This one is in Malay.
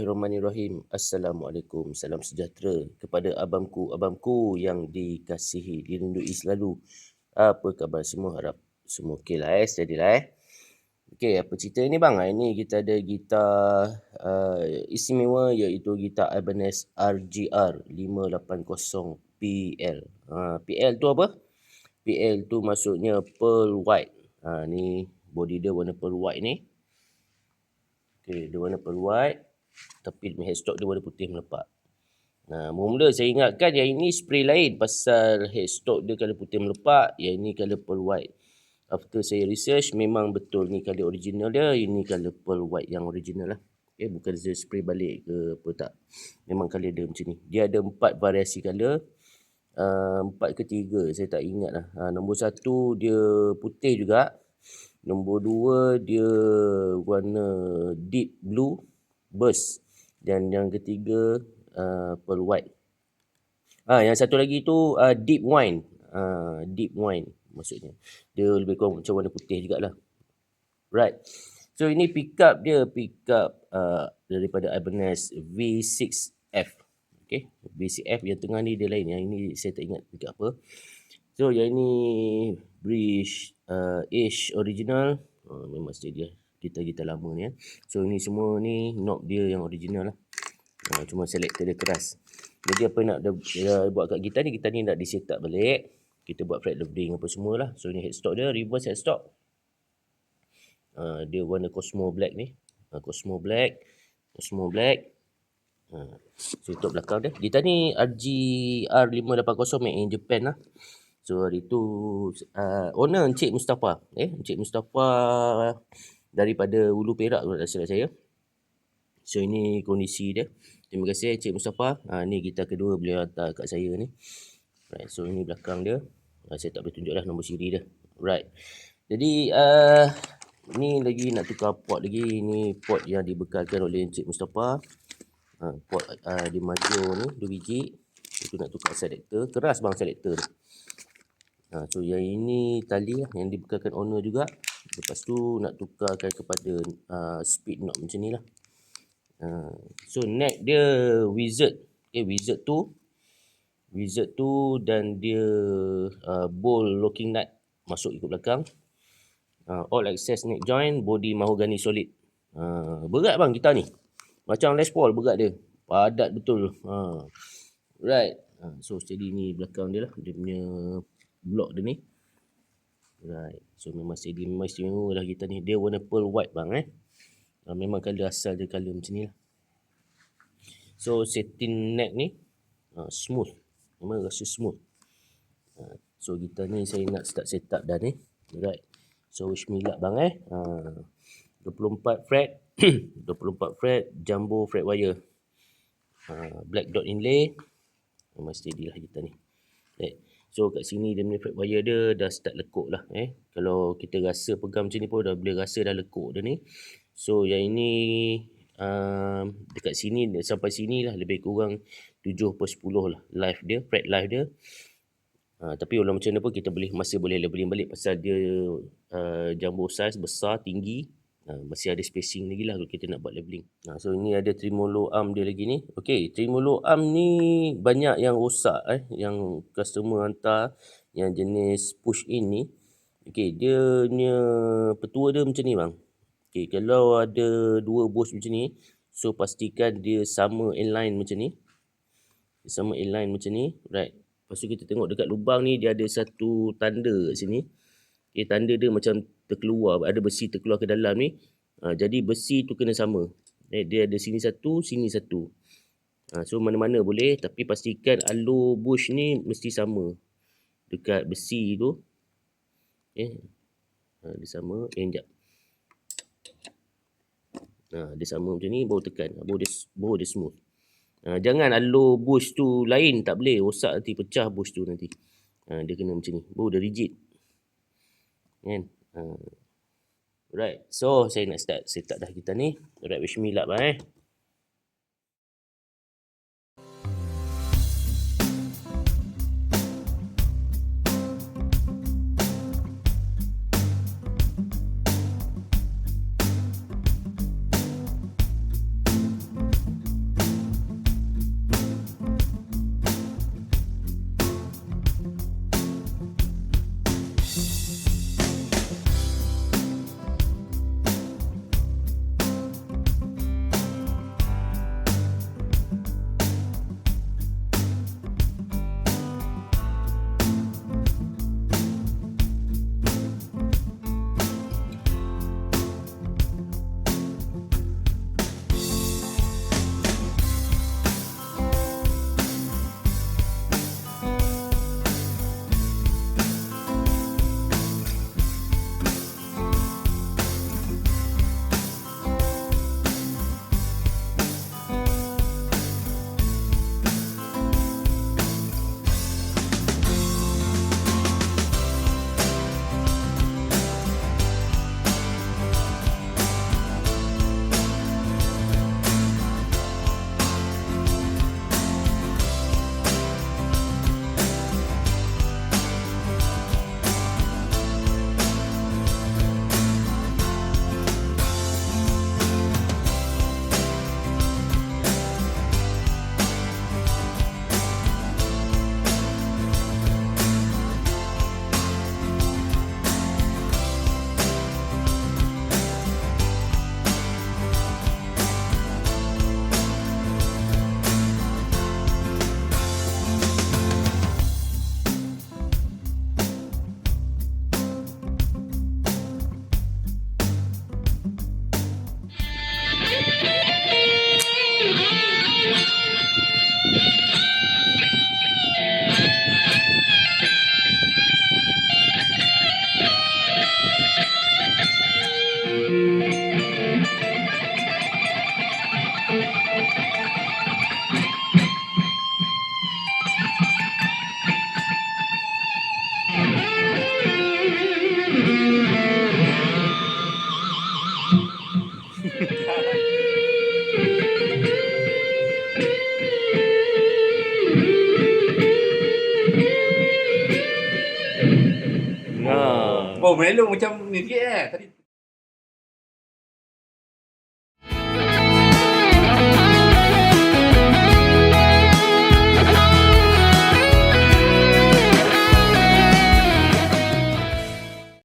Bismillahirrahmanirrahim. Assalamualaikum. Salam sejahtera kepada abangku-abangku yang dikasihi, dirindui selalu. Apa khabar semua? Harap semua okey lah steady lah Okey, apa cerita ni bang? Hari ni kita ada gitar istimewa iaitu gitar Ibanez RGR 580 PL. PL tu apa? PL tu maksudnya pearl white. Ni body dia warna pearl white ni. Okey, dia warna pearl white. Tapi headstock dia warna putih melepak. Mula-mula saya ingatkan yang ini spray lain pasal headstock dia colour putih melepak, yang ini colour pearl white. After saya research, memang betul ni colour original dia, ini colour pearl white yang original lah. Okay, bukan saya spray balik ke apa tak. Memang colour dia macam ni. Dia ada 4 variasi colour. 4 ke 3 saya tak ingat lah. Nombor 1 dia putih juga. Nombor 2 dia warna deep blue burst, dan yang ketiga pearl white. Yang satu lagi tu deep wine. Deep wine maksudnya. Dia lebih kurang macam warna putih jugalah. Right. So ini pickup dia, pickup daripada Ibanez V6F. Okay, V6F yang tengah ni dia lain. Yang ini saya tak ingat pickup apa. So yang ini British Ace original. Memang steady lah gitar-gitar lama ni So ini semua ni knob dia yang original lah. Cuma selector dia keras. Jadi apa nak dia buat kat gitar ni nak di set up balik. Kita buat fret loading apa semua lah. So ni headstock dia, reverse headstock. Dia warna Cosmo Black ni. Cosmo Black. So untuk belakang dia. Gitar ni RGR 580 made in Japan lah. So hari tu owner Encik Mustafa. Encik Mustafa daripada Hulu Perak kalau tak silap saya. So ini kondisi dia. Terima kasih Encik Mustafa. Ni gitar kedua beliau hantar kat saya ni. Right, so ini belakang dia. Saya tak boleh tunjuk lah nombor siri dia. Right. Jadi ni lagi nak tukar port lagi. Ni port yang dibekalkan oleh Encik Mustafa. Port di Majo ni 2 biji. Itu nak tukar selector. Keras bang selector dia. So yang ini tali lah yang dibekalkan owner juga. Lepas tu nak tukarkan kepada speed knob macam ni lah. So neck dia Wizard. Wizard tu dan dia bowl locking nut masuk ikut belakang. All access neck joint, body mahogany solid. Berat bang gitar ni. Macam Les Paul berat dia. Padat betul. Right. So steady ni belakang dia lah. Dia punya block dia ni. Right. So memang steady, memang istimewa lah gitar ni. Dia warna pearl white bang memang colour asal dia colour macam ni lah. So setting neck ni smooth. Memang rasa smooth. So gitar ni saya nak start set up dah ni. Right. So wish me luck bang 24 fret 24 fret jumbo fret wire. Black dot inlay. Memang steady lah gitar ni. Right. So kat sini dia punya fret wire dia dah start lekuk lah Kalau kita rasa pegang macam ni pun dah boleh rasa dah lekuk dia ni. So yang ini dekat sini sampai sini lah lebih kurang 7/10 lah live dia, fret live dia. Tapi walau macam mana pun kita masih boleh leveling balik pasal dia jumbo size besar tinggi. Masih ada spacing lagi lah kalau kita nak buat leveling. So ini ada tremolo arm dia lagi ni. Okay, tremolo arm ni banyak yang rosak yang customer hantar yang jenis push in ni. Okay, dia punya petua dia macam ni bang. Okay, kalau ada 2 bush macam ni, so pastikan dia sama inline macam ni. Right. Lepas tu kita tengok dekat lubang ni dia ada satu tanda kat sini. Okay, tanda dia macam terkeluar, ada besi terkeluar ke dalam ni. Jadi besi tu kena sama. Dia ada sini satu, sini satu. So mana-mana boleh, tapi pastikan alur bush ni mesti sama dekat besi tu. Dia sama. Sekejap. Dia sama macam ni, baru tekan. Baru dia smooth. Jangan alur bush tu lain, tak boleh. Rosak nanti, pecah bush tu nanti. Dia kena macam ni, baru dia rigid. Kan? Right. So saya nak start set up dah gitar ni. Alright, wish me luck bang Nah. Oh, mellow macam ni sikit tadi